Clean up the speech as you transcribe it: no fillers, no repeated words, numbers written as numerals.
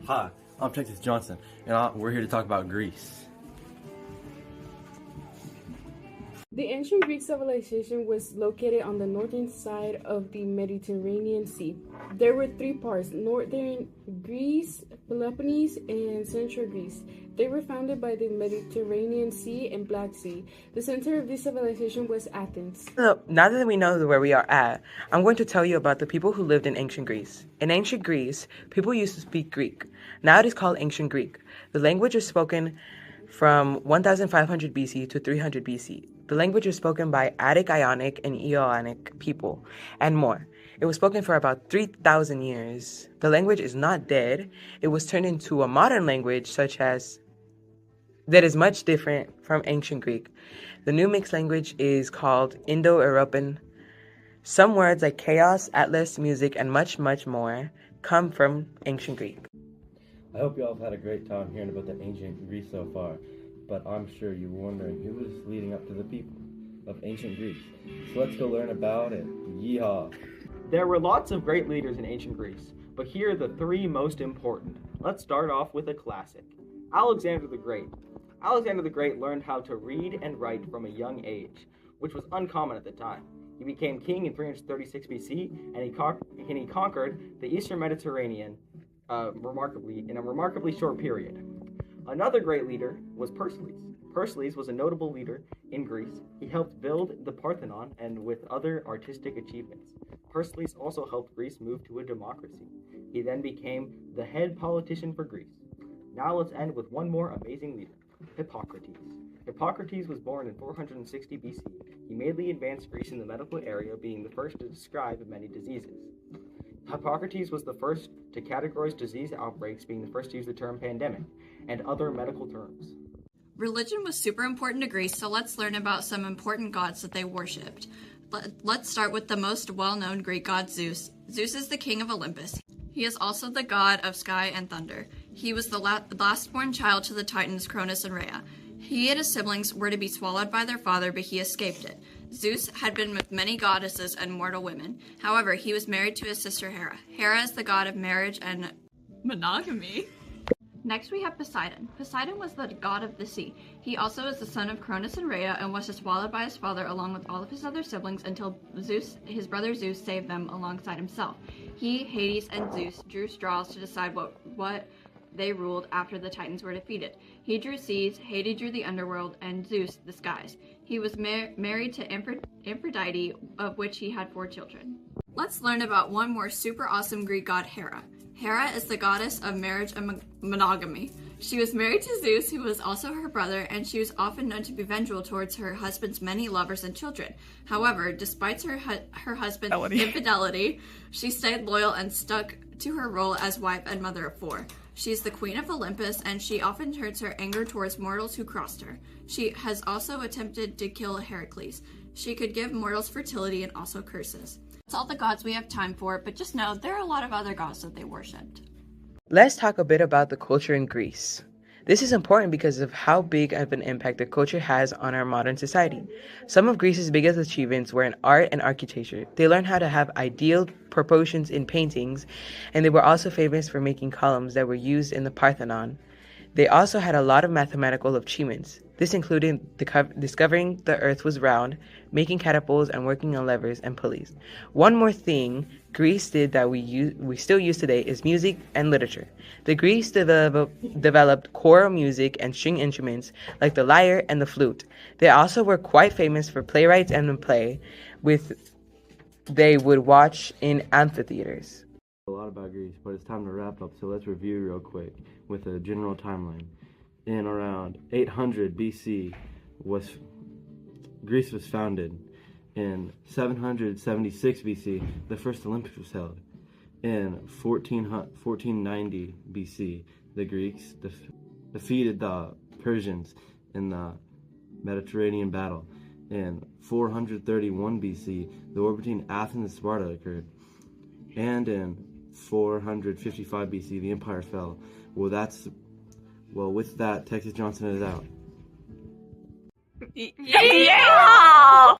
Hi, I'm Texas Johnson, and we're here to talk about Greece. The ancient Greek civilization was located on the northern side of the Mediterranean Sea. There were three parts: northern Greece, Peloponnese, and central Greece. They were founded by the Mediterranean Sea and Black Sea. The center of this civilization was Athens. So, now that we know where we are at, I'm going to tell you about the people who lived in ancient Greece. In ancient Greece, people used to speak Greek. Now it is called ancient Greek. The language was spoken from 1500 BC to 300 BC. The language was spoken by Attic, Ionic, and Ionic people, and more. It was spoken for about 3,000 years. The language is not dead. It was turned into a modern language that is much different from ancient Greek. The new mixed language is called Indo-European. Some words like chaos, atlas, music, and much, much more come from ancient Greek. I hope you all have had a great time hearing about the ancient Greece so far, but I'm sure you're wondering who was leading up to the people of ancient Greece. So let's go learn about it. Yeehaw! There were lots of great leaders in ancient Greece, but here are the three most important. Let's start off with a classic, Alexander the Great. Alexander the Great learned how to read and write from a young age, which was uncommon at the time. He became king in 336 BC, and he conquered the Eastern Mediterranean in a remarkably short period. Another great leader was Pericles. Pericles was a notable leader in Greece. He helped build the Parthenon and with other artistic achievements. Pericles also helped Greece move to a democracy. He then became the head politician for Greece. Now let's end with one more amazing leader, Hippocrates. Hippocrates was born in 460 BC. He mainly advanced Greece in the medical area, being the first to describe many diseases. Hippocrates was the first to categorize disease outbreaks, being the first to use the term pandemic, and other medical terms. Religion was super important to Greece, so let's learn about some important gods that they worshipped. Let's start with the most well-known Greek god, Zeus. Zeus is the king of Olympus. He is also the god of sky and thunder. He was the last-born child to the Titans Cronus and Rhea. He and his siblings were to be swallowed by their father, but he escaped it. Zeus had been with many goddesses and mortal women. However, he was married to his sister Hera. Hera is the god of marriage and monogamy. Next, we have Poseidon. Poseidon was the god of the sea. He also is the son of Cronus and Rhea and was swallowed by his father along with all of his other siblings until his brother Zeus saved them alongside himself. He, Hades, and Zeus drew straws to decide what they ruled after the Titans were defeated. He drew seas, Hades drew the underworld, and Zeus the skies. He was married to Aphrodite, of which he had 4 children. Let's learn about one more super awesome Greek god, Hera. Hera is the goddess of marriage and monogamy. She was married to Zeus, who was also her brother, and she was often known to be vengeful towards her husband's many lovers and children. However, despite her husband's infidelity, she stayed loyal and stuck to her role as wife and mother of 4. She is the queen of Olympus, and she often turns her anger towards mortals who crossed her. She has also attempted to kill Heracles. She could give mortals fertility and also curses. That's all the gods we have time for, but just know there are a lot of other gods that they worshipped. Let's talk a bit about the culture in Greece. This is important because of how big of an impact the culture has on our modern society. Some of Greece's biggest achievements were in art and architecture. They learned how to have ideal proportions in paintings, and they were also famous for making columns that were used in the Parthenon. They also had a lot of mathematical achievements. This included discovering the earth was round, making catapults, and working on levers and pulleys. One more thing Greece did that we still use today is music and literature. The Greeks developed choral music and string instruments like the lyre and the flute. They also were quite famous for playwrights and the play they would watch in amphitheaters. A lot about Greece, but it's time to wrap up, so let's review real quick with a general timeline. In around 800 BC, Greece was founded. In 776 BC, the first Olympics was held. In 1490 BC, the Greeks defeated the Persians in the Mediterranean battle. In 431 BC, the war between Athens and Sparta occurred. And in 455 BC, the empire fell. With that, Texas Johnson is out. Yeah!